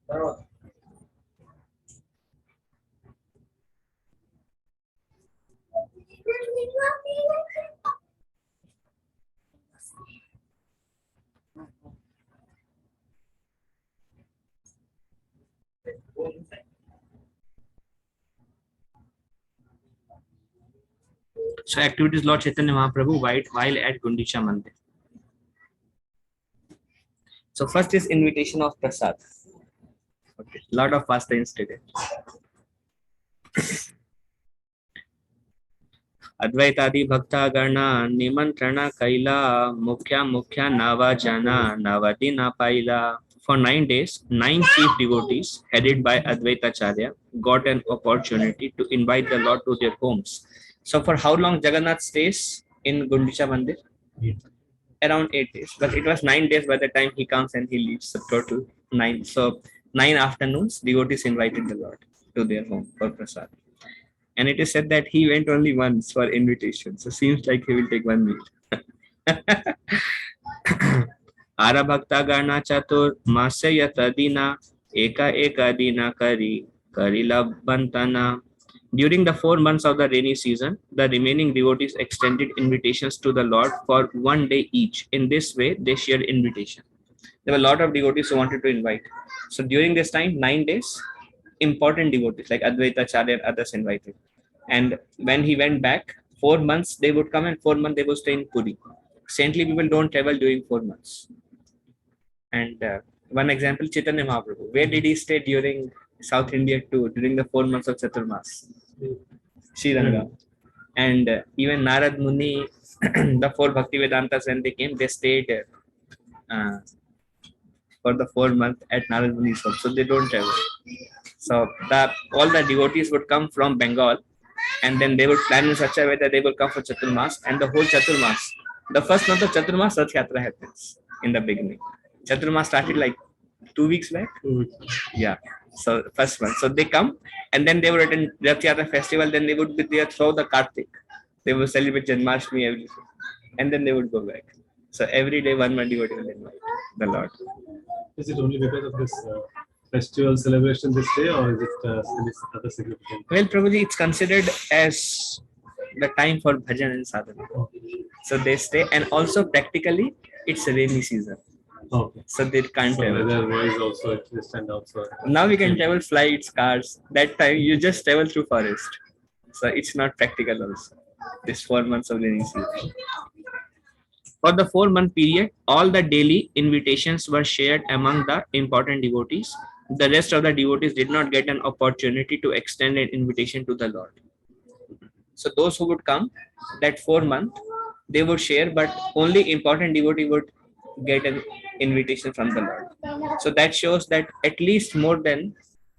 So activities Lord Chaitanya Mahaprabhu while at Gundicha Mandir. So first is invitation of prasad. Okay, lot of pastimes today. अद्वैतादि भक्ता गणा निमंत्रण कैला मुख्या मुख्या नावा जाना नवदी ना पाइला. For 9 days, 9 chief devotees, headed by Advaitacharya, got an opportunity to invite the Lord to their homes. So, for how long Jagannath stays in Gundicha Mandir? Around 8 days. But it was 9 days by the time he comes and he leaves. So, total 9. So, 9 afternoons, devotees invited the Lord to their home for prasad. And it is said that he went only once for invitation. So, seems like he will take one meal. आरभक्ता गणा चतुर मास्य यतदिना एका एका दिना करी लबंतना. During the 4 months of the rainy season, the remaining devotees extended invitations to the Lord for one day each. In this way, they shared invitation. There were a lot of devotees who wanted to invite. So during this time, 9 days, important devotees like Advaita Acharya and others invited. And when he went back, 4 months they would come and 4 months they would stay in Puri. Saintly people don't travel during 4 months. And one example, Chaitanya Mahaprabhu. Where did he stay during South India tour during the 4 months of Chaturmas? Sriranga. And even Narad Muni, the four Bhakti Vedantas, when they came, they stayed for the 4 months at Narad Muni's home. So they don't travel. So all the devotees would come from Bengal, and then they would plan in such a way that they will come for Chaturmas, and the whole Chaturmas. The first month of Chaturmas, Rath Yatra happens in the beginning. Chaturmas started like 2 weeks back. Yeah. So first month. So they come and then they would attend Rath Yatra festival. Then they would be there through the Kartik. They would celebrate Janmashtami everything. And then they would go back. So every day one devotee will invite the Lord. Is it only because of this festival celebration this day, or is it other significant? Well, probably it's considered as the time for bhajan and sadhana. So they stay, and also practically it's a rainy season. Okay. So they can't travel. Weather-wise also exist, and also now we can travel flights, cars. That time you just travel through forest. So it's not practical also. This 4 months of rainy season. For the 4-month period, all the daily invitations were shared among the important devotees. The rest of the devotees did not get an opportunity to extend an invitation to the Lord. So those who would come that 4 month, they would share, but only important devotee would get an invitation from the Lord. So that shows that at least more than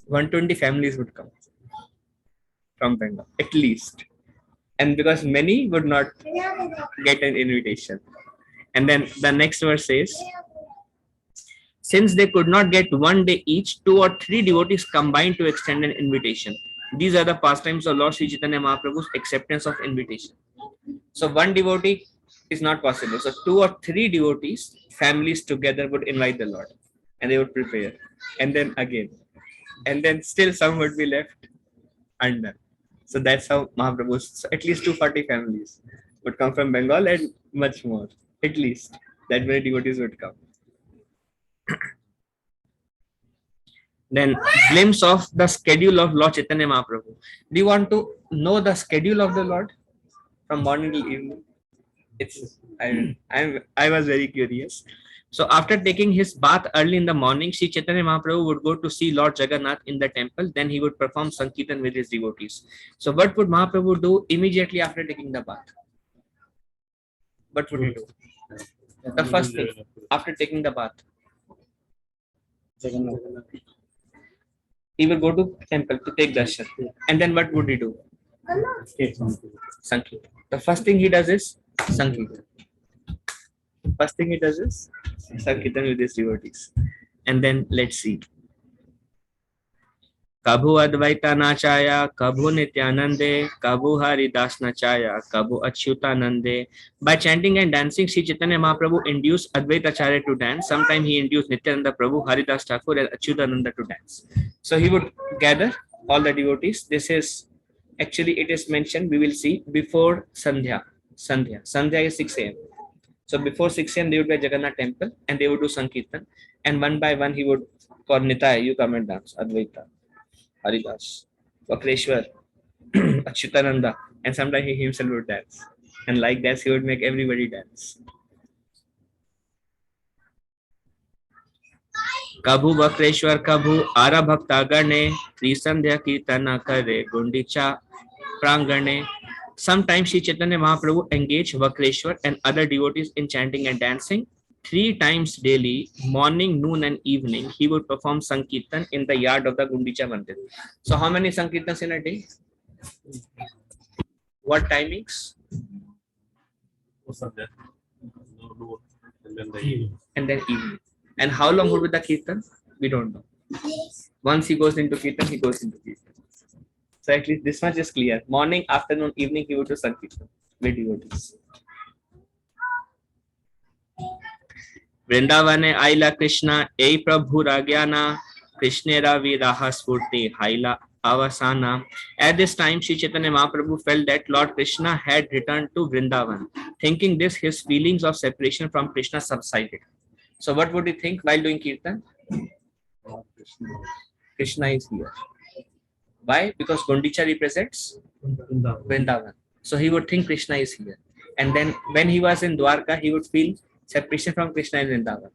120 families would come from Bengal, at least. And because many would not get an invitation. And then the next verse says, since they could not get one day each, 2 or 3 devotees combined to extend an invitation. These are the pastimes of Lord Sri Chaitanya Mahaprabhu's acceptance of invitation. So one devotee is not possible. So 2 or 3 devotees, families together would invite the Lord. And they would prepare. And then again. And then still some would be left undone. So that's how Mahaprabhu's, so at least 240 families would come from Bengal and much more. At least that many devotees would come. Then glimpse of the schedule of Lord Chaitanya Mahaprabhu. Do you want to know the schedule of the Lord from morning till evening? I was very curious. So after taking his bath early in the morning, Sri Chaitanya Mahaprabhu would go to see Lord Jagannath in the temple. Then he would perform Sankirtan with his devotees. So what would Mahaprabhu do immediately after taking the bath? What would he do? The first thing after taking the bath, he would go to temple to take darshan. And then what would he do? Sankirtan. The first thing he does is Sankirtan. First thing he does is Sankirtan with his devotees. And then let's see. Kabhu Advaita Nachaya, Kabhu Nityanande, Kabhu Haridas Nachaya, Kabhu Achyutanande. By chanting and dancing, Sri Chaitanya Mahaprabhu induced Advaita Acharya to dance. Sometimes he induced Nityananda Prabhu, Haridas Thakur, and Achyutananda to dance. So he would gather all the devotees. This is actually, it is mentioned, we will see, before Sandhya. Sandhya is 6 a.m. So before 6 a.m., they would be at Jagannath temple and they would do Sankirtan. And one by one, he would call Nitai, you come and dance, Advaita, Haridas, Vakreshwar, Achyutananda, and sometimes he himself would dance. And like that, he would make everybody dance. Kabhu Vakreshwar Kabhu Ara Bhakta Gane Trisandhya Kirtana Kare Gundicha Prangane. Sometimes Sri Chaitanya Mahaprabhu engaged Vakreshwar and other devotees in chanting and dancing. 3 times daily, morning, noon, and evening, he would perform Sankirtan in the yard of the Gundicha Mandir. So, how many Sankirtans in a day? What timings? And then evening. And how long would be the Kirtan? We don't know. Once he goes into Kirtan, he goes into Kirtan. So at least this much is clear. Morning, afternoon, evening, he would do Sankirtan with devotees. Vrindavane Aila Krishna, Ei Prabhu Ragyana, Krishnera Viraha Spurti, Haila Avasana. At this time, Sri Chaitanya Mahaprabhu felt that Lord Krishna had returned to Vrindavan. Thinking this, his feelings of separation from Krishna subsided. So what would he think while doing Kirtan? Krishna is here. Why? Because Gundicha represents Vrindavan. So he would think Krishna is here. And then when he was in Dwarka, he would feel separation from Krishna in Vrindavan.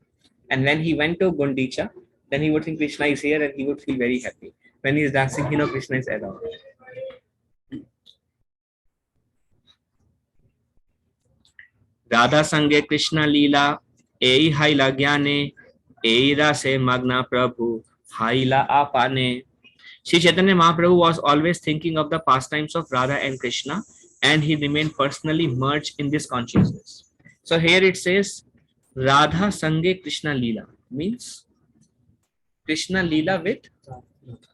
And when he went to Gundicha, then he would think Krishna is here and he would feel very happy. When he is dancing, he knows Krishna is around. Radha Sange Krishna Leela, Ei Haila Gyane, Ei Rase Magna Prabhu, Haila Apane. Sri Chaitanya Mahaprabhu was always thinking of the pastimes of Radha and Krishna, and he remained personally merged in this consciousness. So here it says, Radha Sange Krishna Leela, means Krishna Leela with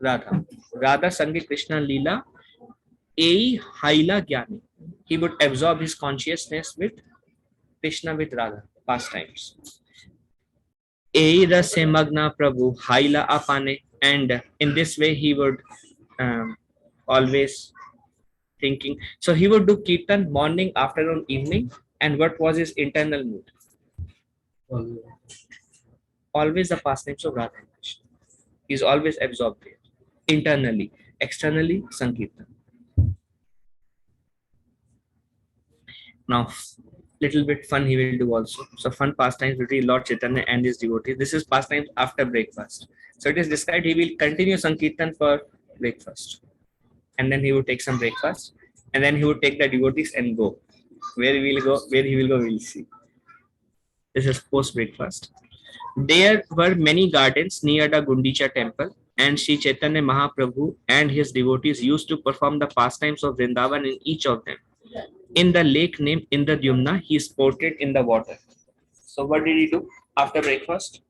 Radha. Radha Sange Krishna Leela, Ei Haila Gyani. He would absorb his consciousness with Krishna with Radha, pastimes. Ei Rase Magna Prabhu, Haila Apane. And in this way, he would always thinking. So he would do Kirtan morning, afternoon, evening. And what was his internal mood? Always the pastimes of Radha and Krishna. He's always absorbed there. Internally. Externally, Sankirtan. Now, little bit fun he will do also. So fun pastimes between Lord Chaitanya and his devotees. This is pastimes after breakfast. So it is described he will continue Sankirtan for breakfast. And then he would take some breakfast. And then he would take the devotees and go. Where he will go, we'll see. This is post breakfast. There were many gardens near the Gundicha temple, and Sri Chaitanya Mahaprabhu and his devotees used to perform the pastimes of Vrindavan in each of them. In the lake named Indradyumna, he sported in the water. So what did he do after breakfast?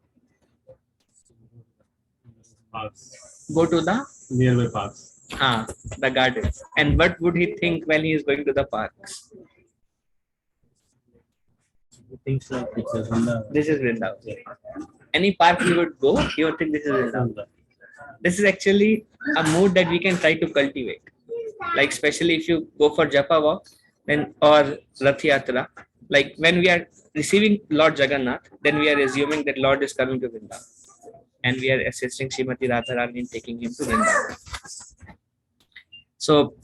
Parks. Go to the Nearby parks. The gardens. And what would he think when he is going to the parks? Things like This is Vrindavan. Any park he would go, he would think this is Vrindavan. This is actually a mood that we can try to cultivate. Like especially if you go for Japa walk, then or Rath Yatra, like when we are receiving Lord Jagannath, then we are assuming that Lord is coming to Vrindavan. And we are assisting Srimati Radharani in taking him to Vrindavan. So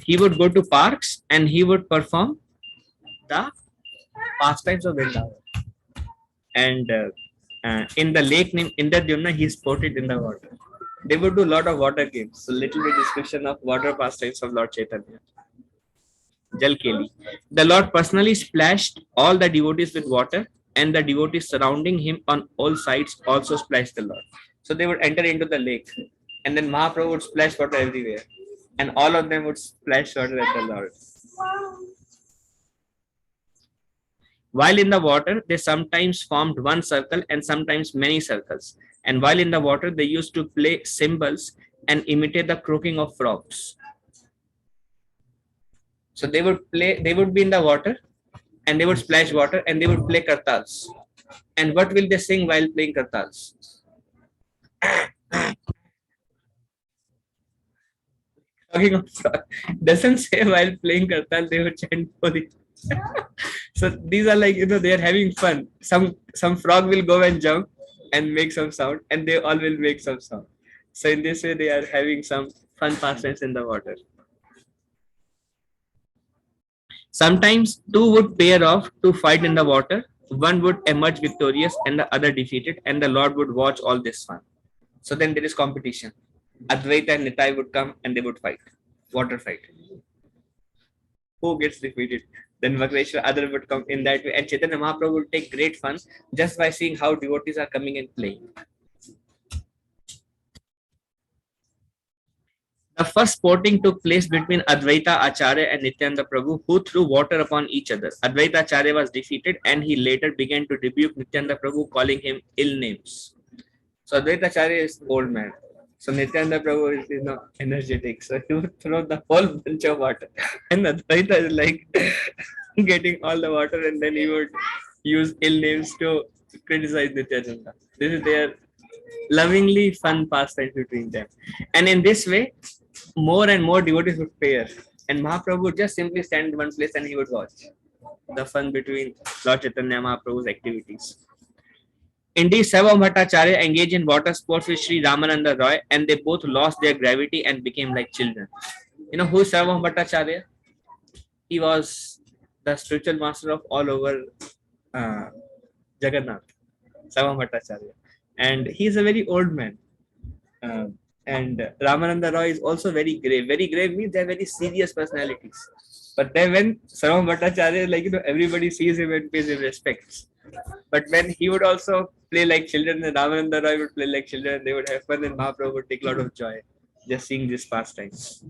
he would go to parks and he would perform the pastimes of Vrindavan. And in the lake named Indradyumna, he sported in the water. They would do a lot of water games. So little bit description of water pastimes of Lord Chaitanya. Jal Keli. The Lord personally splashed all the devotees with water, and the devotees surrounding him on all sides also splashed the Lord. So they would enter into the lake, and then Mahaprabhu would splash water everywhere, and all of them would splash water at the Lord. While in the water, they sometimes formed one circle and sometimes many circles. And while in the water, they used to play cymbals and imitate the croaking of frogs. So they would play, they would be in the water and they would splash water and they would play kartals. And what will they sing while playing kartals? Talking of frog, doesn't say while playing kartal they would chant Holi. So these are like, they are having fun. Some frog will go and jump and make some sound, and they all will make some sound. So in this way, they are having some fun pastimes in the water. Sometimes two would pair off to fight in the water. One would emerge victorious and the other defeated, and the Lord would watch all this fun. So then there is competition. Advaita and Nitai would come and they would fight. Water fight. Who gets defeated? Then Vakreshwar, other would come in that way. And Chaitanya Mahaprabhu would take great fun just by seeing how devotees are coming and playing. The first sporting took place between Advaita Acharya and Nityananda Prabhu, who threw water upon each other. Advaita Acharya was defeated and he later began to rebuke Nityananda Prabhu, calling him ill names. So Advaita Acharya is old man. So Nityananda Prabhu is energetic. So he would throw the whole bunch of water. And Advaita is like getting all the water, and then he would use ill names to criticize Nityananda. This is their lovingly fun pastime between them. And in this way, more and more devotees would pair. And Mahaprabhu would just simply stand in one place and he would watch the fun between Lord Chaitanya Mahaprabhu's activities. Indeed, Sarvam Bhattacharya engaged in water sports with Sri Ramananda Roy, and they both lost their gravity and became like children. You know who is Sarvam Bhattacharya? He was the spiritual master of all over Jagannath, Sarvam Bhattacharya. And he is a very old man. And Ramananda Roy is also very grave. Very grave means they are very serious personalities. But then when Sarvam Bhattacharya, everybody sees him and pays him respects. But when he would also play like children, and Ramananda Roy would play like children, they would have fun, and Mahaprabhu would take a lot of joy just seeing this pastimes.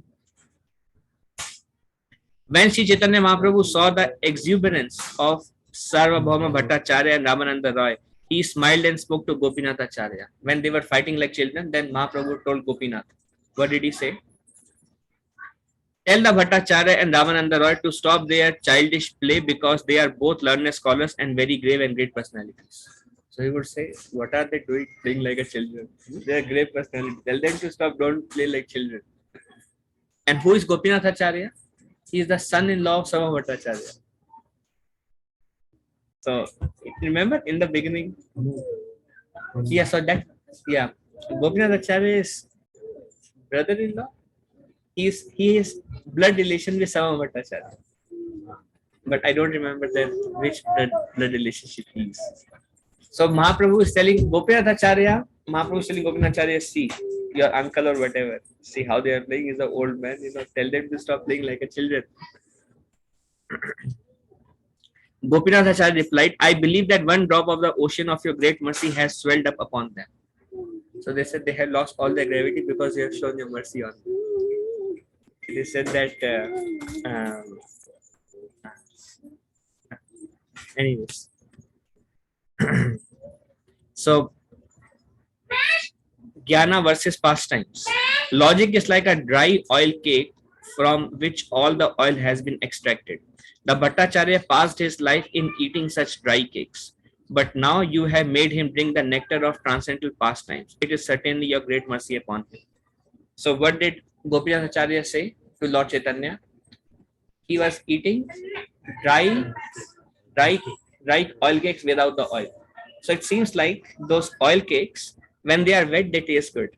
When Sri Chaitanya Mahaprabhu saw the exuberance of Sarvabhauma Bhattacharya and Ramananda Roy, he smiled and spoke to Gopinath Acharya. When they were fighting like children, then Mahaprabhu told Gopinath. What did he say? Tell the Bhattacharya and Ramananda Roy to stop their childish play because they are both learned scholars and very grave and great personalities. So he would say, what are they doing playing like a children? They are great personalities. Tell them to stop, don't play like children. And who is Gopinath Acharya? He is the son-in-law of Sarva Bhattacharya. So remember in the beginning? Yeah, so that, yeah, Gopinath Acharya is brother-in-law. He is blood relation with Sarva Bhattacharya. But I don't remember which blood relationship he is. So Mahaprabhu is telling Gopinath Acharya, Mahaprabhu is telling Gopinath Acharya, see, your uncle or whatever, see how they are playing. He's an old man, tell them to stop playing like a children. Gopinath Acharya replied, I believe that one drop of the ocean of your great mercy has swelled up upon them. So they said they had lost all their gravity because you have shown your mercy on them. They said that anyways. So Jnana versus pastimes. Logic is like a dry oil cake from which all the oil has been extracted. The Bhattacharya passed his life in eating such dry cakes. But now you have made him drink the nectar of transcendental pastimes. It is certainly your great mercy upon him. So what did Gopinath Acharya say to Lord Chaitanya? He was eating dry oil cakes without the oil. So it seems like those oil cakes, when they are wet, they taste good.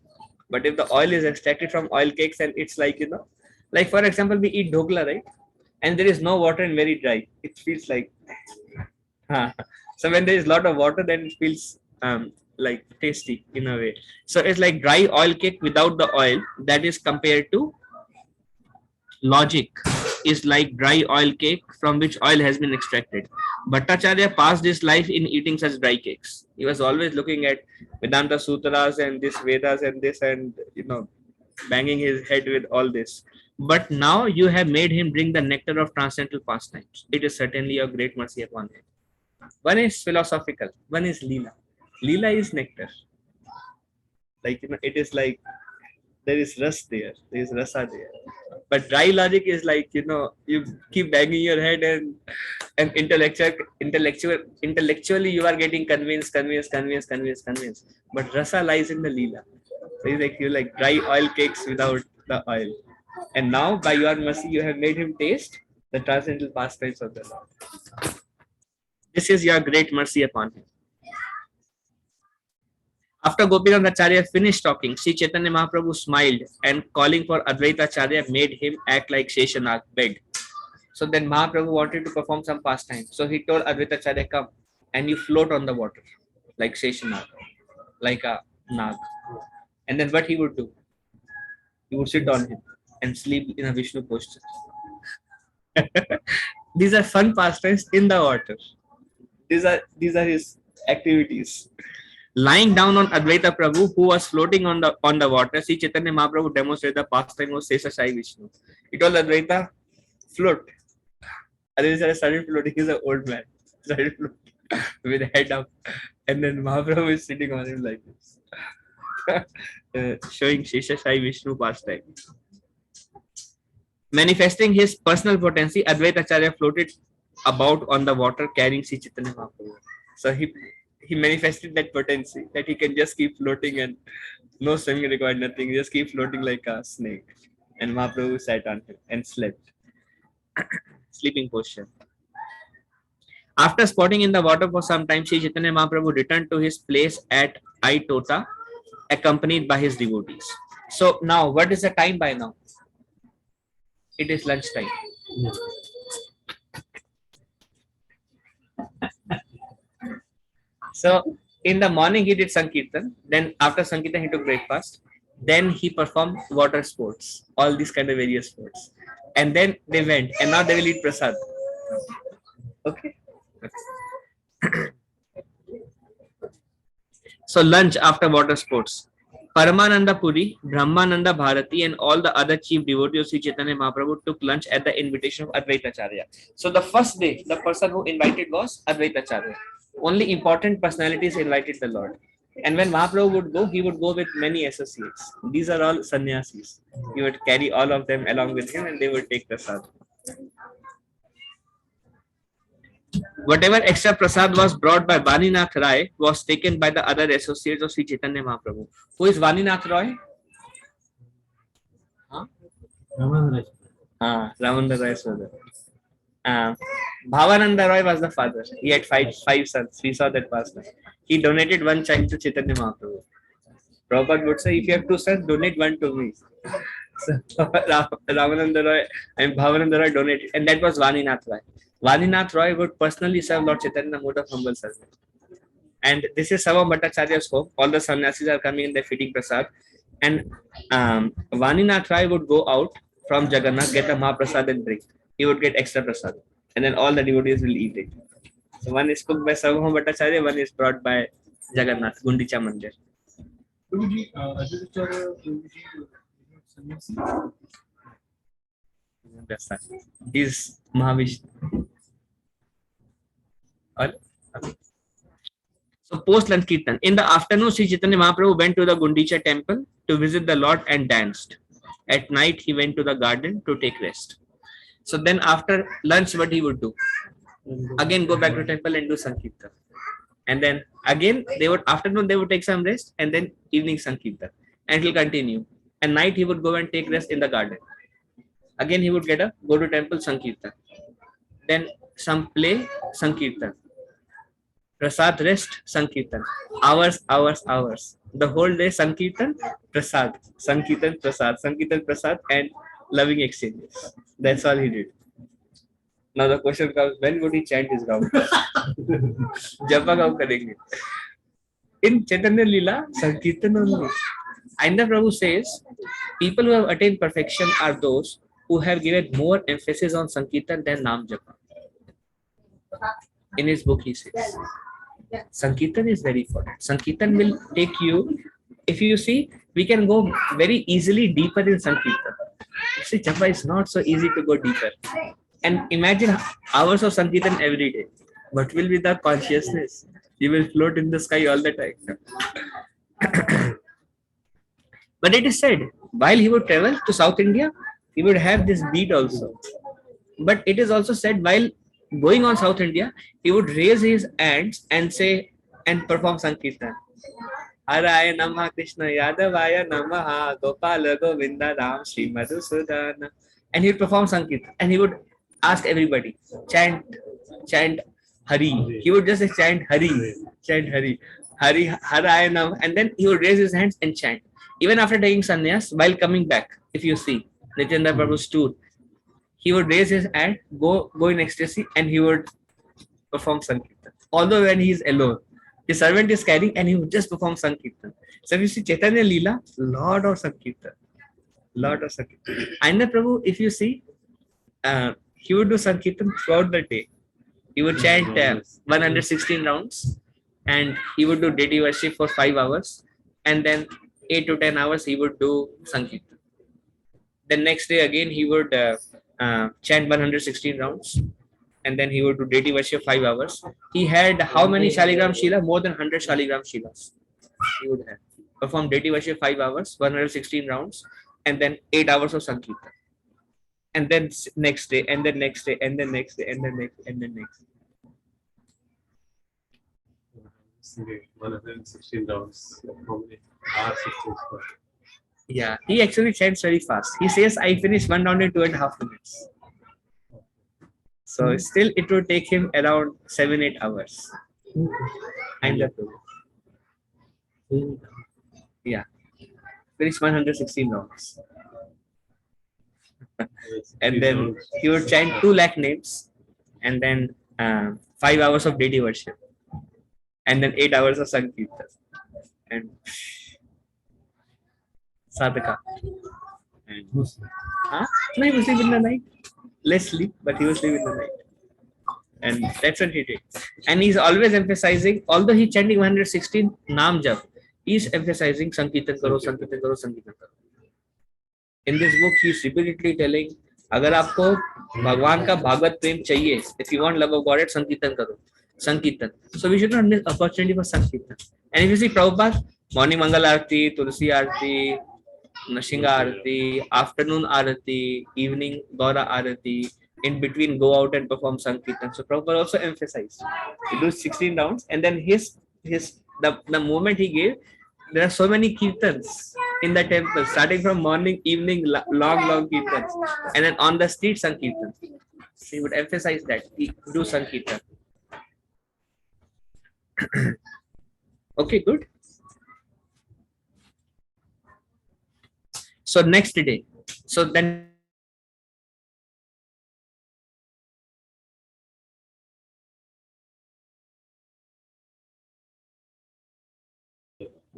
But if the oil is extracted from oil cakes, and it's like, like for example, we eat dhokla, right? And there is no water and very dry. It feels like, so when there is a lot of water, then it feels like tasty in a way. So it's like dry oil cake without the oil. That is compared to logic is like dry oil cake from which oil has been extracted. Bhattacharya passed his life in eating such dry cakes. He was always looking at Vedanta Sutras and this Vedas and this and, banging his head with all this. But now you have made him drink the nectar of transcendental pastimes. It is certainly a great mercy upon him. One is philosophical, one is Leela. Leela is nectar. Like, it is like There is ras there. There is rasa there. But dry logic is like, you keep banging your head and intellectually you are getting convinced. But rasa lies in the leela. So he's like, you like dry oil cakes without the oil. And now by your mercy you have made him taste the transcendental pastimes of the Lord. This is your great mercy upon him. After Gopinandacharya finished talking, Sri Chaitanya Mahaprabhu smiled and calling for Advaitacharya made him act like Sheshanag begged. So then Mahaprabhu wanted to perform some pastime. So he told Advaitacharya, come and you float on the water like Sheshanag, like a Nag. And then what he would do? He would sit on him and sleep in a Vishnu posture. These are fun pastimes in the water. These are his activities. Lying down on Advaita Prabhu, who was floating on the water, Sri Chaitanya Mahaprabhu demonstrated the pastime of Sesashai Vishnu. He told Advaita, float. Advaita started floating. He's an old man. Started floating with head up. And then Mahaprabhu is sitting on him like this. Showing Sesashai Vishnu pastime. Manifesting his personal potency, Advaita Acharya floated about on the water carrying Sri Chaitanya Mahaprabhu. So he manifested that potency that he can just keep floating and no swimming required, nothing, just keep floating like a snake. And Mahaprabhu sat on him and slept. Sleeping posture. After spotting in the water for some time, Sri Chaitanya Mahaprabhu returned to his place at Aitota, accompanied by his devotees. So now, what is the time by now? It is lunchtime. So in the morning he did Sankirtan. Then after Sankirtan he took breakfast. Then he performed water sports, all these kind of various sports. And then they went, and now they will eat prasad. Okay. So lunch after water sports. Paramananda Puri, Brahmananda Bharati, and all the other chief devotees of Sri Chaitanya Mahaprabhu took lunch at the invitation of Advaita Acharya. So the first day, the person who invited was Advaita Acharya. Only important personalities invited the Lord. And when Mahaprabhu would go, he would go with many associates. These are all sannyasis. He would carry all of them along with him and they would take prasad. Whatever extra prasad was brought by Vaninath Rai was taken by the other associates of Sri Chaitanya Mahaprabhu. Who is Vaninath Rai? Ramananda Rai's brother. Bhavananda Roy was the father. He had five sons. We saw that past time. He donated one child to Chaitanya Mahaprabhu. Prabhupada would say, if you have two sons, donate one to me. So Ramananda Roy and Bhavananda Roy donated, and that was Vaninath Roy. Vaninath Roy would personally serve Lord Chaitanya in a mode of humble service. And this is Sarva Bhattacharya's home. All the sannyasis are coming in, they're feeding prasad. And Vaninath Roy would go out from Jagannath, get a Mahaprasad and bring. He would get extra prasad. And then all the devotees will eat it. So one is cooked by Sarva Bhattacharya, one is brought by Jagannath, Gundicha Mandir. He's Mahavishnu. So post lunch kirtan. In the afternoon, Sri Chaitanya Mahaprabhu went to the Gundicha temple to visit the Lord and danced. At night, he went to the garden to take rest. So then after lunch, what he would do? Again go back to temple and do Sankirtan. And then again, afternoon they would take some rest and then evening Sankirtan. And he'll continue. And night he would go and take rest in the garden. Again he would go to temple Sankirtan. Then some play Sankirtan. Prasad rest Sankirtan. Hours. The whole day Sankirtan, Prasad. Sankirtan, Prasad and loving exchanges. That's all he did. Now the question comes, when would he chant his round? Japa kaab karenge? In Chaitanya Leela, Sankirtan only. And the Prabhu says, people who have attained perfection are those who have given more emphasis on Sankirtan than Nam Japa. In his book he says, Sankirtan is very important. Sankirtan will take you, if you see, we can go very easily deeper in Sankirtan. See, Japa is not so easy to go deeper. And imagine hours of Sankirtan every day. What will be the consciousness? You will float in the sky all the time. But it is said While he would travel to South India, he would have this beat also. But it is also said while going on South India, he would raise his hands and say and perform Sankirtan. Haraya Namah Krishna Yadavaya Namaha Gopala Govinda Ram Sri Madhusudana. And he would perform Sankirtan and he would ask everybody, chant Hari. He would just say chant Hari, Haraya Namah. And then he would raise his hands and chant. Even after taking sannyas, while coming back, if you see Nityananda Prabhu's tour, he would raise his hand, go in ecstasy, and he would perform Sankirtan. Although when he is alone, his servant is carrying, and he would just perform Sankirtan. So if you see Chaitanya Leela, lot of Sankirtan. And the Prabhu, if you see, he would do Sankirtan throughout the day. He would chant 116 rounds, and he would do deity worship for 5 hours, and then 8 to 10 hours he would do Sankirtan. The next day again he would chant 116 rounds, and then he would do deity worship 5 hours. He had how many Shaligram Shila? More than 100 Shaligram Shilas. He would have performed deity worship 5 hours, 116 rounds, and then 8 hours of Sankirtan. And then next day, and then next day, and then next day, and then next, and then next. 116 rounds. How many hours it takes for? Yeah, he actually chants very fast. He says, I finished 1 round in 2.5 minutes. So still it would take him around 7-8 hours. And the yeah, finish 116 rounds. And then he would chant 2 lakh names, and then 5 hours of deity worship, and then 8 hours of Sankirtan. And Sadhaka. And no, he was sleep in the night. Less sleep, but he was sleep in the night. And that's what he did. And he's always emphasizing, although he's chanting 116 Naam Jap, he's emphasizing Sankirtan Karo, Sankirtan Karo, Sankirtan Karo. In this book, he's repeatedly telling, अगर आपको भगवान का भागवत प्रेम चाहिए, if you want love of God, Sankirtan करो, Sankirtan. So we should not miss opportunity for Sankirtan. And if you see Prabhupada, morning Mangal Aarti, Tulsi Aarti, Nashinga Aarti, afternoon Aarti, evening Gaura Aarti, in between go out and perform Sankirtan. So Prabhupada also emphasized, he do 16 rounds, and then the moment he gave, there are so many kirtans in the temple, starting from morning, evening, long kirtans, and then on the street Sankirtan. So he would emphasize that he do Sankirtan. Okay, good. So next day, so then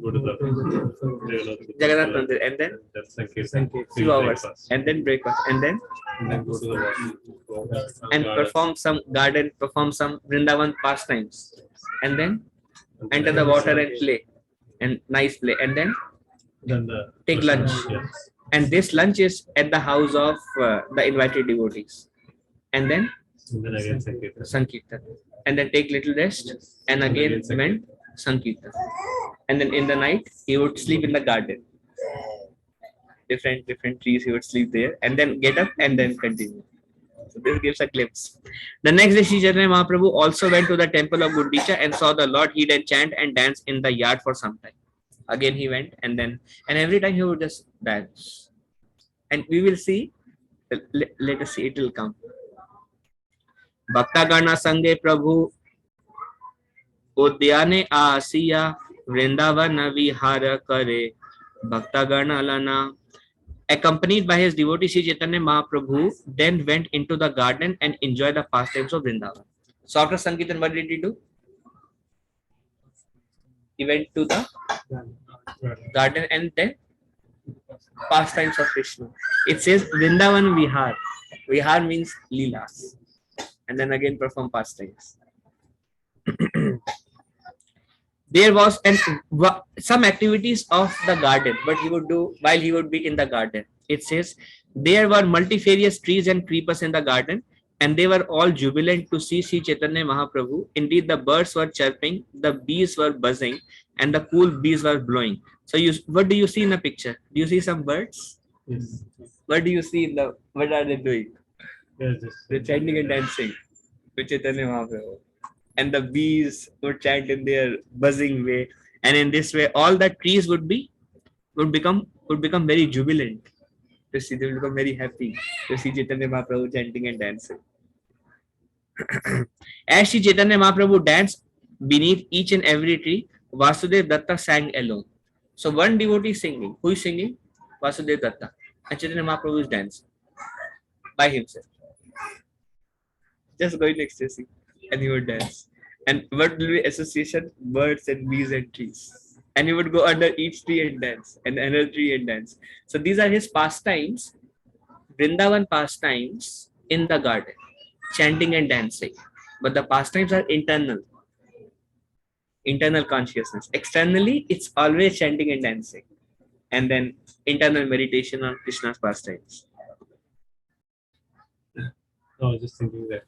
Go to the Jagannath Mandir, and then Sankirtan. 2 hours, and then breakfast, and then Go to the and perform some garden, perform some Vrindavan pastimes, and then enter the water and play, and nice play, and then take lunch. Yes. And this lunch is at the house of the invited devotees, and then And then again Sankirtan. Sankirtan, and then take little rest, and again went Sankirtan. And then in the night he would sleep in the garden, different trees, he would sleep there, and then get up and then continue. So this gives a glimpse. The next day, Sri Chaitanya Mahaprabhu also went to the temple of Gundicha and saw the Lord. He then chant and dance in the yard for some time. Again he went, and every time he would just dance. And we will see, let us see, it will come. Bhakta Gana Sange Prabhu Udyane Asiya Vrindavana Vihara Kare Bhakta Gana Lana. Accompanied by his devotee Sri Chaitanya Mahaprabhu, then went into the garden and enjoyed the pastimes of Vrindavan. So after Sankirtan, what did he do? He went to the garden and then pastimes of Krishna. It says Vrindavan Vihar. Vihar means Leelas. And then again perform pastimes. There was some activities of the garden, but he would do while he would be in the garden. It says, there were multifarious trees and creepers in the garden, and they were all jubilant to see Sri Chaitanya Mahaprabhu. Indeed, the birds were chirping, the bees were buzzing, and the cool breeze were blowing. So what do you see in the picture? Do you see some birds? Yes. What do you see in the, what are they doing? Yeah, just They're chanting and dancing to Chaitanya Mahaprabhu. And the bees would chant in their buzzing way. And in this way, all the trees would become very jubilant to see. They will become very happy to see Chaitanya Mahaprabhu chanting and dancing. As Shri Chaitanya Mahaprabhu danced beneath each and every tree, Vasudev Datta sang alone. So one devotee is singing. Who is singing? Vasudev Datta. And Chaitanya Mahaprabhu is dancing by himself. Just going ecstasy. And he would dance. And what will be association? Birds and bees and trees. And he would go under each tree and dance, and another tree and dance. So these are his pastimes, Vrindavan pastimes in the garden, chanting and dancing. But the pastimes are internal consciousness. Externally, it's always chanting and dancing. And then internal meditation on Krishna's pastimes. I was just thinking that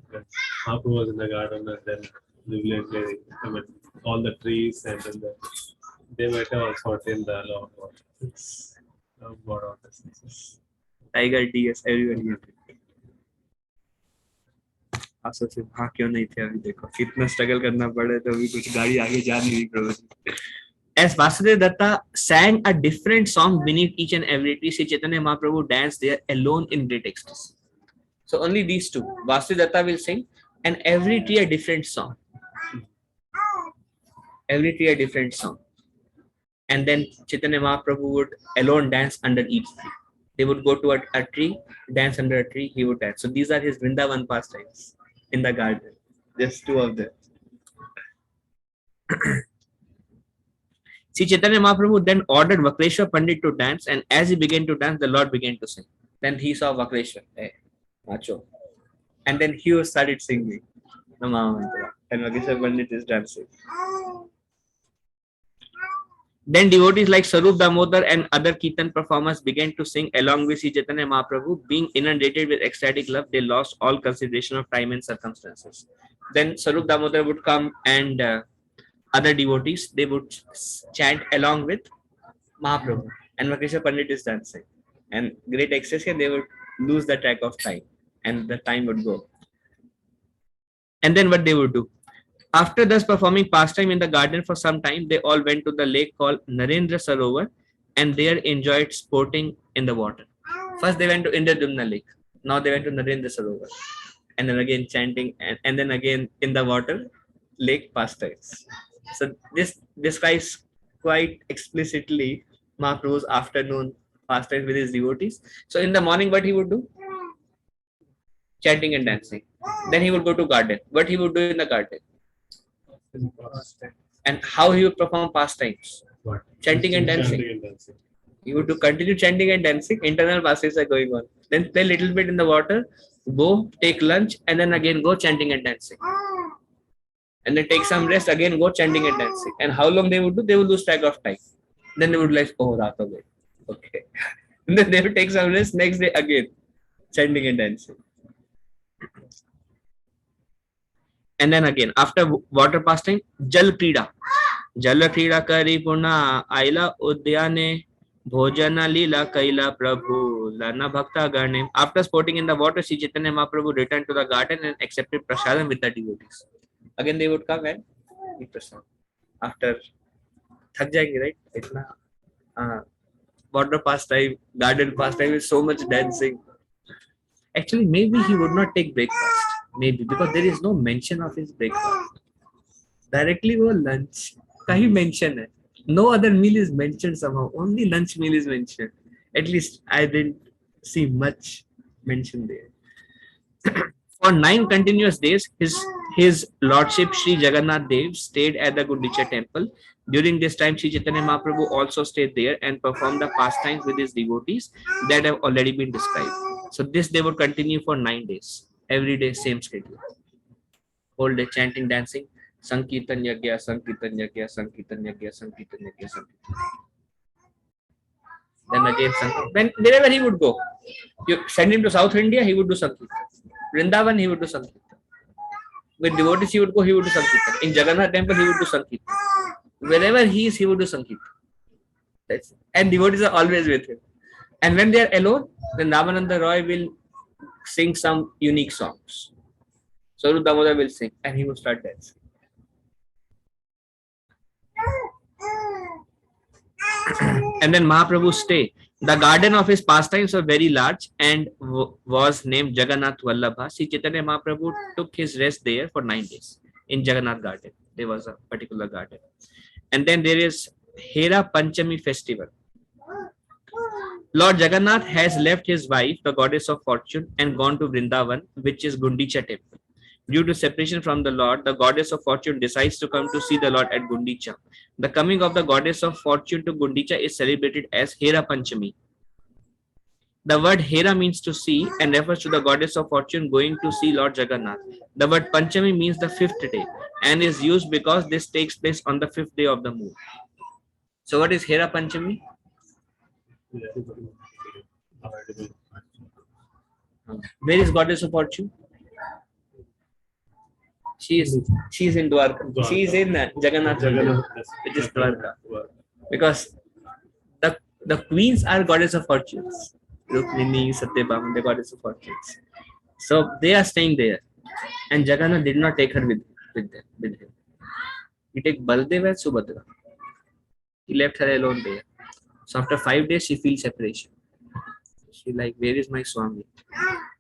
when Mahaprabhu was in the garden and then jubilantly, all the trees and then they might have also attained the law of water. Law of water. Tiger DS, everybody. आप सोचे हाँ क्यों नहीं थे अभी देखो कितना struggle करना पड़े तो अभी कुछ गाड़ी आगे जा नहीं रही प्रभु जी. As Vasudev Datta sang a different song beneath each and every tree, Sri Chaitanya Mahaprabhu danced there alone in great ecstasy. So only these two, Vasudev Datta will sing, and every tree a different song. Every tree a different song. And then Chaitanya Mahaprabhu would alone dance under each tree. They would go to a tree, dance under a tree, he would dance. So these are his Vrindavan pastimes in the garden. Just two of them. Sri Chaitanya Mahaprabhu then ordered Vakreshwar Pandit to dance, and as he began to dance, the Lord began to sing. Then he saw Vakreshwar, hey, macho. And then he started singing the Maha Mantra, and Vakreshwar Pandit is dancing. Then devotees like Sarup Damodar and other Kirtan performers began to sing along with Sri Chaitanya Mahaprabhu. Being inundated with ecstatic love, they lost all consideration of time and circumstances. Then Sarup Damodar would come and other devotees, they would chant along with Mahaprabhu. And Vakreshwar Pandit is dancing. And great ecstasy, and they would lose the track of time. And the time would go. And then what they would do? After thus performing pastime in the garden for some time, they all went to the lake called Narendra Sarovar and there enjoyed sporting in the water. First they went to Indradumna Lake. Now they went to Narendra Sarovar. And then again chanting and then again in the water, lake pastimes. So this describes quite explicitly Mahaprabhu's afternoon pastimes with his devotees. So in the morning what he would do? Chanting and dancing. Then he would go to garden. What he would do in the garden? And how he would perform pastimes? What? Chanting and dancing. He would do continue chanting and dancing. Internal pastimes are going on. Then play a little bit in the water, go take lunch, and then again go chanting and dancing. And then take some rest, again go chanting and dancing. And how long they would do? They would lose track of time. Then they would like, oh, raat ho gayi. Okay. And then they would take some rest, next day again chanting and dancing. And then again, after water pastime, Jal Krida. Jal Krida kari puna aila udyane bhojana lila kaila prabhu lana bhakta gane. After sporting in the water, Sri Chaitanya Mahaprabhu returned to the garden and accepted prasadam with the devotees. Again, they would come and eat prasadam. After thak jayenge, right? Itna water pastime, garden pastime is so much dancing. Actually, maybe he would not take breakfast. Maybe because there is no mention of his breakfast. Directly वो lunch का ही mention है. No other meal is mentioned somehow. Only lunch meal is mentioned. At least I didn't see much mentioned there. For 9 continuous days, his Lordship Sri Jagannath Dev stayed at the Gundicha temple. During this time, Sri Chaitanya Mahaprabhu also stayed there and performed the pastimes with his devotees that have already been described. So this they would continue for 9 days. Every day, same schedule. Whole day chanting, dancing. Sankirtan Yagya, Sankirtan Yagya, Sankirtan Yagya, Sankirtan Yagya, Sankirtan. Then again, Sankirtan. Wherever he would go, you send him to South India, he would do Sankirtan. Vrindavan, he would do Sankirtan. With devotees, he would go, he would do Sankirtan. In Jagannath temple, he would do Sankirtan. Wherever he is, he would do Sankirtan. And devotees are always with him. And when they are alone, then Ramananda Roy will sing some unique songs. So Damodar will sing and he will start dancing. And then Mahaprabhu stay. The garden of his pastimes were very large and was named Jagannath Vallabha. Sri Chaitanya Mahaprabhu took his rest there for 9 days in Jagannath garden. There was a particular garden. And then there is Hera Panchami festival. Lord Jagannath has left his wife, the goddess of fortune, and gone to Vrindavan, which is Gundicha temple. Due to separation from the Lord, the goddess of fortune decides to come to see the Lord at Gundicha. The coming of the goddess of fortune to Gundicha is celebrated as Hera Panchami. The word Hera means to see and refers to the goddess of fortune going to see Lord Jagannath. The word Panchami means the fifth day and is used because this takes place on the fifth day of the moon. So what is Hera Panchami? Where is goddess of fortune? She is in Dwarka. She is in Jagannath, which is Dwarka. Because the queens are goddess of fortunes. Rukmini, Satyabhama, the goddess of fortunes. So they are staying there. And Jagannath did not take her with him. He took Baldev and Subhadra. He left her alone there. So after 5 days, she feels separation. She like, where is my Swami?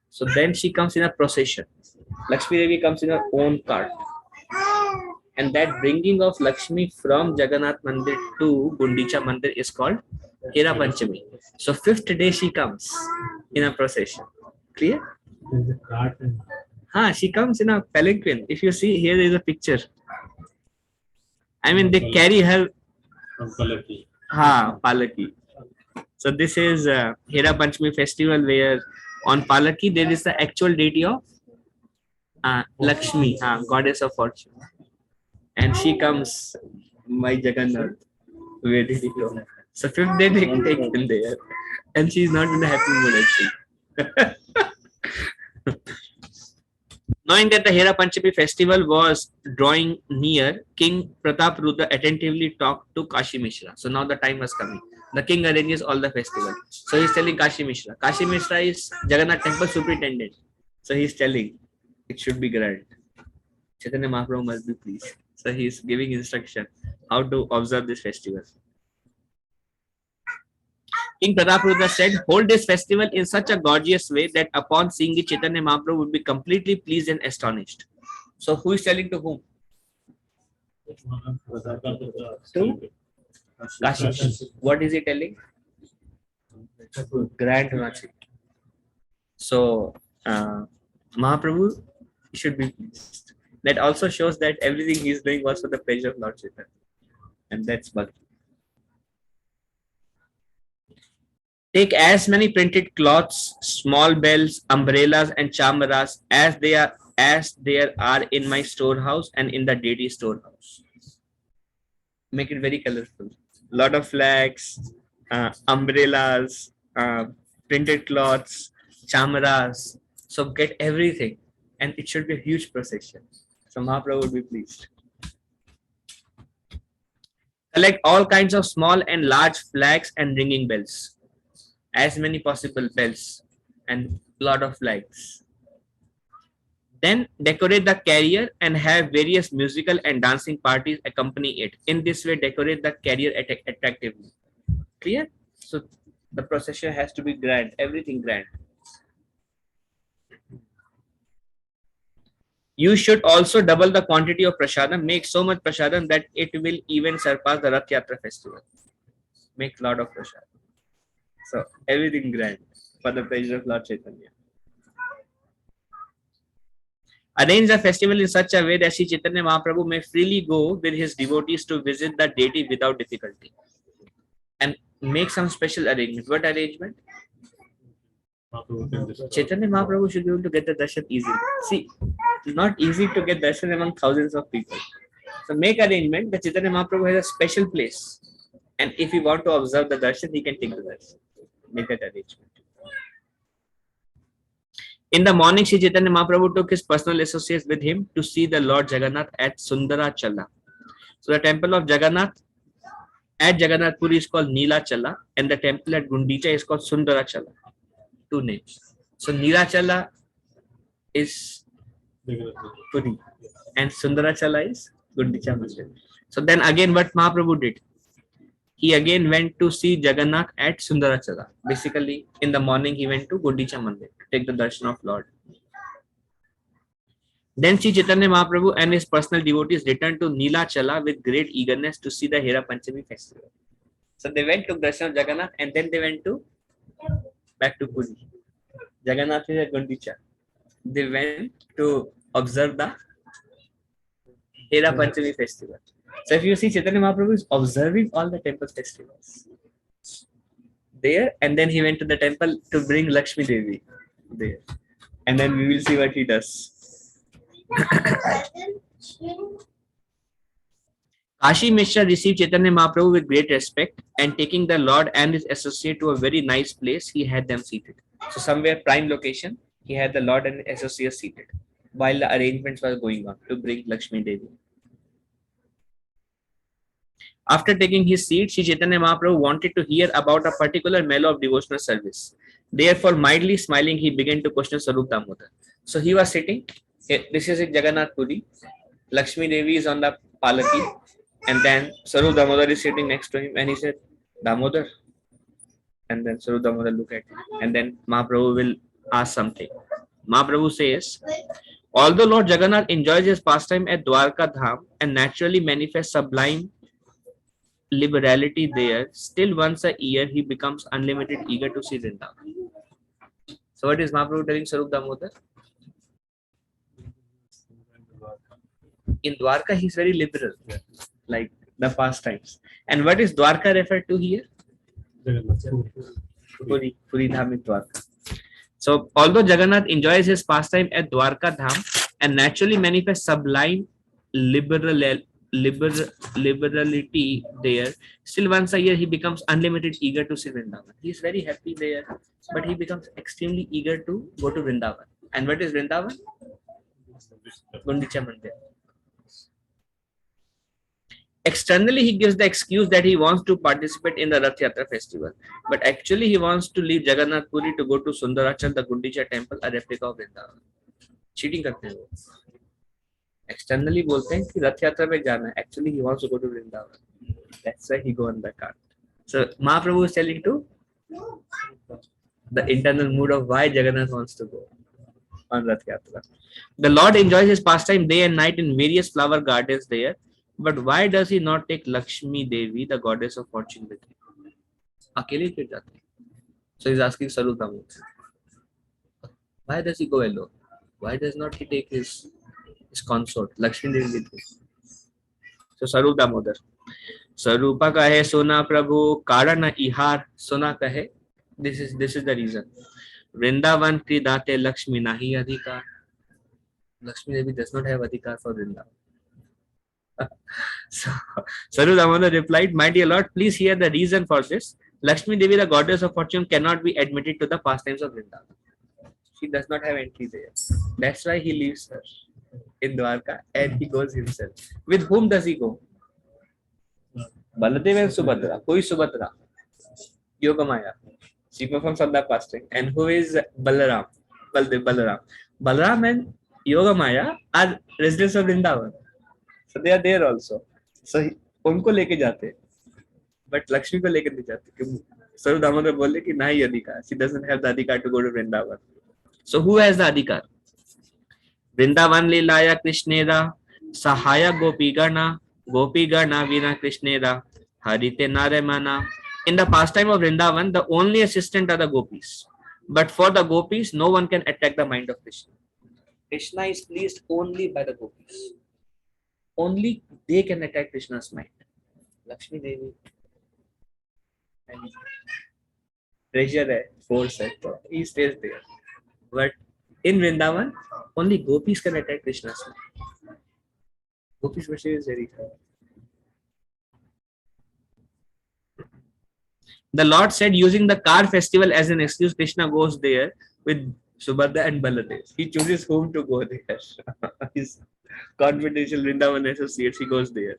So then she comes in a procession. Lakshmi Devi comes in her own cart. And that bringing of Lakshmi from Jagannath Mandir to Gundicha Mandir is called Hera Panchami. So 5th day she comes in a procession. Clear? She comes in a palanquin. If you see, here is a picture. I mean, they carry her. Palaki. So this is Hera Panchami festival where on Palaki there is the actual deity of Lakshmi, goddess of fortune. And she comes, my Jagannath, where did he go? So 5th day they take him there. And she is not in a happy mood actually. Knowing that the Hera Panchami festival was drawing near, King Pratap Rudra attentively talked to Kashi Mishra. So now the time was coming. The king arranges all the festival. So he's telling Kashi Mishra. Kashi Mishra is Jagannath temple superintendent. So he's telling it should be grand. Chaitanya Mahaprabhu must be pleased. So he's giving instruction how to observe this festival. King Pratap Rudra said, hold this festival in such a gorgeous way that upon seeing it, Chaitanya Mahaprabhu would be completely pleased and astonished. So who is telling to whom? To Kashi. What is he telling? Grand Ranchi. So Mahaprabhu should be pleased. That also shows that everything he is doing was for the pleasure of Lord Chaitanya. And that's Bhakti. Take as many printed cloths, small bells, umbrellas, and chamaras as there are in my storehouse and in the deity storehouse. Make it very colorful. Lot of flags, umbrellas, printed cloths, chamaras. So get everything, and it should be a huge procession. So Mahaprabhu would be pleased. Collect all kinds of small and large flags and ringing bells. As many possible bells and lot of flags. Then decorate the carrier and have various musical and dancing parties accompany it. In this way, decorate the carrier attractively. Clear? So the procession has to be grand, everything grand. You should also double the quantity of prasadam. Make so much prasadam that it will even surpass the Rath Yatra festival. Make lot of prasadam. So everything grand for the pleasure of Lord Chaitanya. Arrange the festival in such a way that Sri Chaitanya Mahaprabhu may freely go with his devotees to visit the deity without difficulty. And make some special arrangement. What arrangement? Chaitanya Mahaprabhu should be able to get the darshan easily. See, not easy to get darshan among thousands of people. So make arrangement that Chaitanya Mahaprabhu has a special place. And if you want to observe the darshan, he can take the darshan. Make that arrangement. In the morning, Sri Chaitanya Mahaprabhu took his personal associates with him to see the Lord Jagannath at Sundarachala. So the temple of Jagannath At Jagannath Puri is called Neelachala, and the temple at Gundicha is called Sundarachala. Two names. So Neelachala is Puri, and Sundarachala is Gundicha Mandir. So then again, what Mahaprabhu did? He again went to see Jagannath at Sundarachala. Basically, in the morning, he went to Gundicha Mandir to take the darshan of Lord. Then Sri Chaitanya Mahaprabhu and his personal devotees returned to Neelachala with great eagerness to see the Hera Panchami festival. So they went to darshan of Jagannath and then they went to back to Puri. Jagannath is at Gundicha. They went to observe the Hera Panchami festival. So if you see, Chaitanya Mahaprabhu is observing all the temple festivals there, and then he went to the temple to bring Lakshmi Devi there, and then we will see what he does. Kashi Mishra received Chaitanya Mahaprabhu with great respect, and taking the Lord and his associate to a very nice place, he had them seated. So somewhere prime location, he had the Lord and his associate seated while the arrangements were going on to bring Lakshmi Devi. After taking his seat, Sri Chaitanya Mahaprabhu wanted to hear about a particular mellow of devotional service. Therefore, mildly smiling, he began to question Sarup Damodar. So he was sitting. This is in Jagannath Puri. Lakshmi Devi is on the palaki, and then Sarup Damodar is sitting next to him, and he said, Damodar. And then Sarup Damodar look at him, and then Mahaprabhu will ask something. Mahaprabhu says, although Lord Jagannath enjoys his pastime at Dwarka Dham and naturally manifests sublime liberality there, still once a year he becomes unlimited eager to see Vrindavan. So what is Mahaprabhu telling Sarup Damodar? In Dwarka he is very liberal, like the pastimes. And what is Dwarka referred to here? Puri Dham in Dwarka. So although Jagannath enjoys his pastime at Dwarka Dham and naturally manifests sublime liberality there, still once a year he becomes unlimited eager to see Vrindavan. He is very happy there, but he becomes extremely eager to go to Vrindavan. And what is Vrindavan? Gundicha Mandir. Externally, he gives the excuse that he wants to participate in the Rath Yatra festival, but actually he wants to leave Jagannath Puri to go to Sundarachal, the Gundicha temple, a replica of Vrindavan. Cheating करते हैं वो. Externally बोलते हैं कि रथ यात्रा में जाना है. Actually he wants to go to Vrindavan. That's why he go on the cart. So Mahaprabhu is telling to the internal mood of why Jagannath wants to go on Rath Yatra. The Lord enjoys his pastime day and night in various flower gardens there, but why does he not take Lakshmi Devi, the goddess of fortune, with him? अकेले क्यों जाते हैं? So he's asking Sarup Damodar. Why does he go alone? Why does not he take his consort Lakshmi Devi with him? So Sarup Damodar. Sarupa kahe sona Prabhu karana ihar sona kahe. This is the reason. Vrindavan ki date Lakshmi nahi adhikar. Lakshmi Devi does not have adhikar for Vrindavan. So Sarup Damodar replied, my dear Lord, please hear the reason for this. Lakshmi Devi, the goddess of fortune, cannot be admitted to the pastimes of Vrindavan. She does not have entry there. That's why he leaves her in Dwarka and he goes himself. With whom does he go? Baladev and Subhadra. Who is Subhadra? Yogamaya. She performs on the pastime. And who is Balaram? Balaram. Balaram and Yogamaya are residents of Vrindavan. So they are there also. So उनको लेके जाते, but Lakshmi को लेके नहीं जाते. Sarup Damodar बोले कि नहीं अधिकार. She doesn't have the अधिकार to go to Vrindavan. So who has the अधिकार? Vrindavan लीलाया कृष्णेरा सहाया गोपीगणा Veena कृष्णेरा हरिते नारमना. In the pastime of Vrindavan, the only assistant are the gopis. But for the gopis, no one can attack the mind of Krishna. Krishna is pleased only by the gopis. Only they can attack Krishna's mind. Lakshmi Devi and treasure force it. He stays there. But in Vrindavan, only gopis can attack Krishna's mind. Gopis worship is very high. The Lord said, using the car festival as an excuse, Krishna goes there with Subhadra and Baladev. He chooses whom to go there. His confidential Vrindavan associates, he goes there.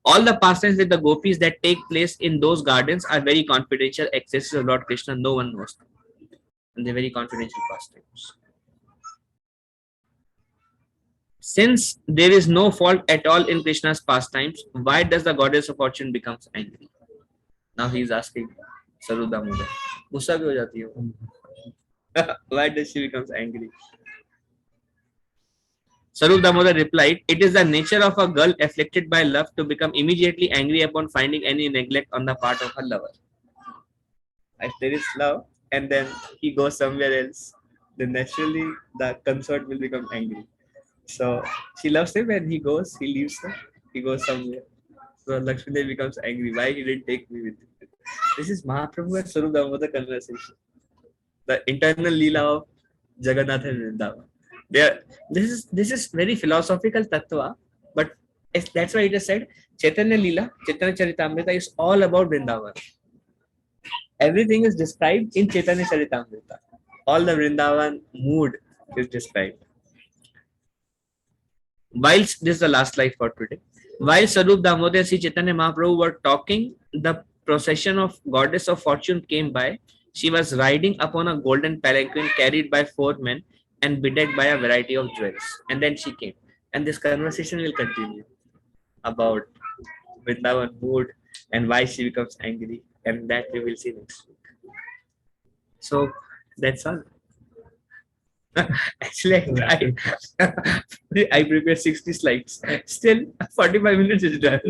All the pastimes with the gopis that take place in those gardens are very confidential excesses of Lord Krishna. No one knows them. And they're very confidential pastimes. Since there is no fault at all in Krishna's pastimes, why does the goddess of fortune becomes angry? Now he is asking Saru Damodar. गुस्सा क्यों हो जाती है वो? Why does she becomes angry? Sarup Damodar replied, "It is the nature of a girl afflicted by love to become immediately angry upon finding any neglect on the part of her lover. If there is love and then he goes somewhere else, then naturally the consort will become angry. So she loves him and he goes, he leaves her, he goes somewhere. So Lakshmi Devi becomes angry. Why he didn't take me with him?" This is Mahaprabhu and Sarup Damodar conversation. The internal Leela of Jagannath and Vrindavan. There, this is very philosophical tattva, but that's why it is said Chaitanya Leela, Chaitanya Charitamrita is all about Vrindavan. Everything is described in Chaitanya Charitamrita. All the Vrindavan mood is described. Whilst this is the last slide for today. While Sarup Damodar and Sri Chaitanya Mahaprabhu were talking, the procession of Goddess of Fortune came by. She was riding upon a golden palanquin carried by 4 men and bedecked by a variety of jewels. And then she came. And this conversation will continue about Vrindavan mood and why she becomes angry. And that we will see next week. So that's all. Actually, I prepared 60 slides. Still, 45 minutes is done.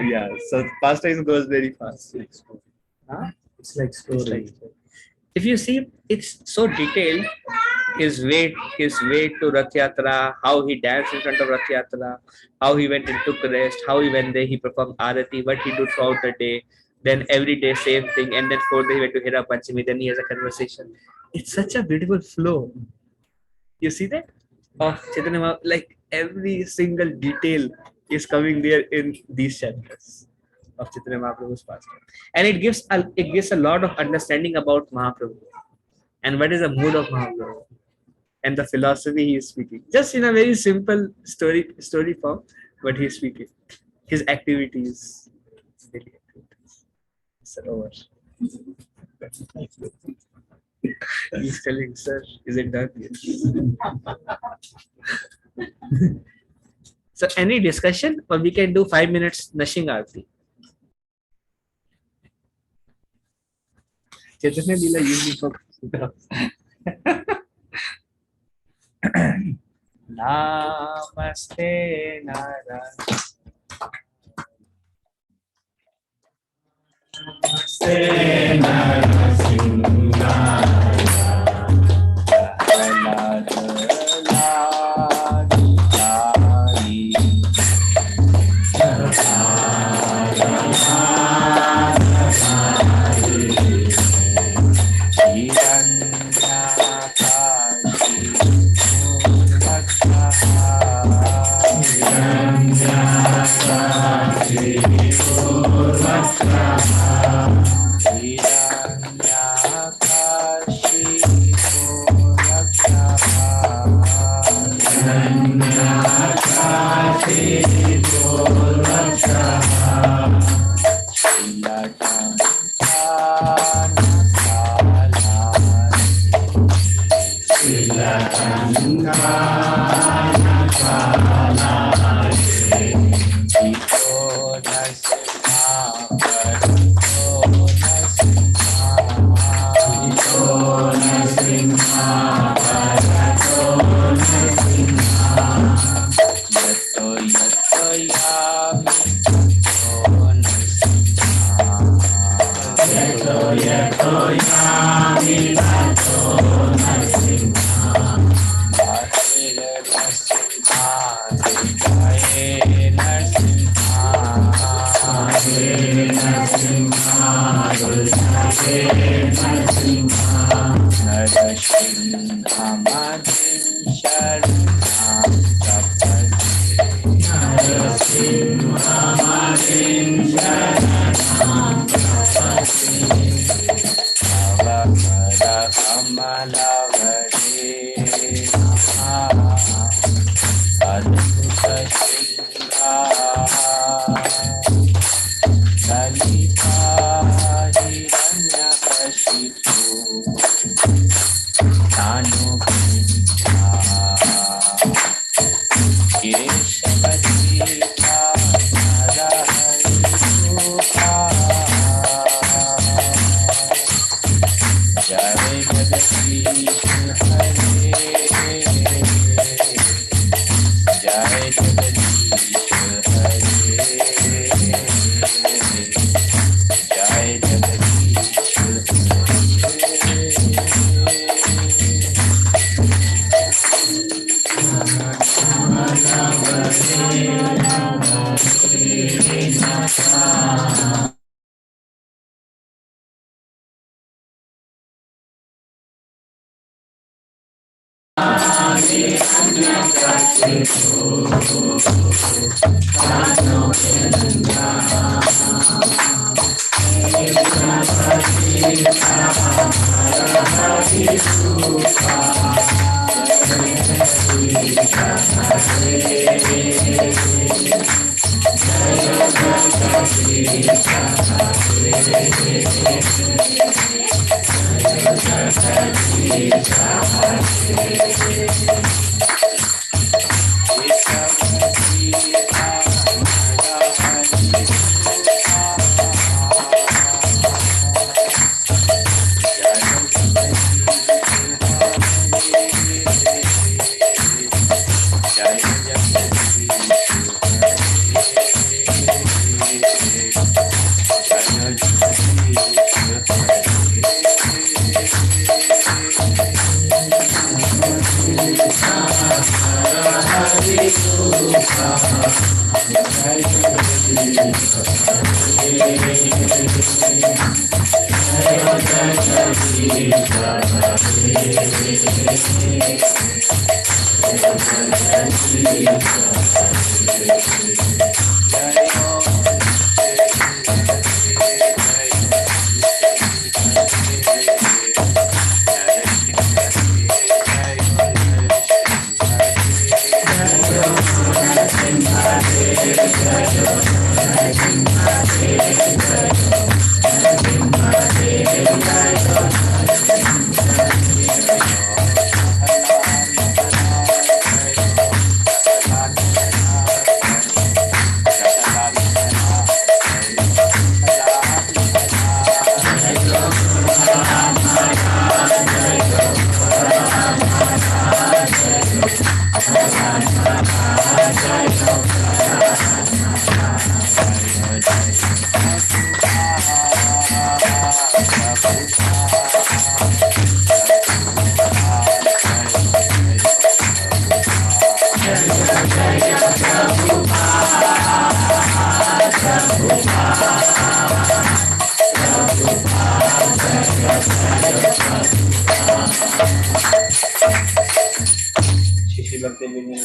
Yeah. So past time goes very fast. It's like story. If you see, it's so detailed. His way to Rath Yatra, how he danced in front of Rath Yatra, how he went and took rest, how he went there, he performed Arati, what he did throughout the day. Then every day same thing, and then 4th day he went to Hira Panchami. Then he has a conversation. It's such a beautiful flow. You see that? Of Chaitanya, like every single detail is coming there in these chapters of Chaitanya Mahaprabhu's pastime, and it gives a lot of understanding about Mahaprabhu and what is the mood of Mahaprabhu and the philosophy he is speaking. Just in a very simple story form, but he is speaking his activities. Daily activities. Sir, over. He's telling, "Sir, is it done?" Yes. So, any discussion, or we can do 5 minutes Nashing Aarti. Chaitanya Leela usually for Namaste Narayana. Namaste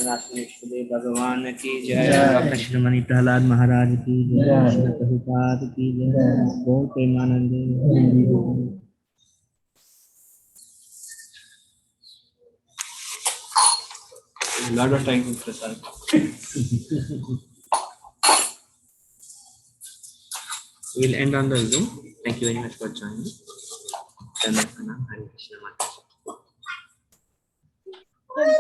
भक्ति भगवान की जय। कृष्ण मणि प्रहलाद महाराज की जय। कृष्ण प्रभुपाद की जय। गौर Premanand. Lot of time, Prasad. We'll end on the Zoom. Thank you very much for joining. Chandrakana, Hare Krishna Mata. Hare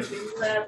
Krishna.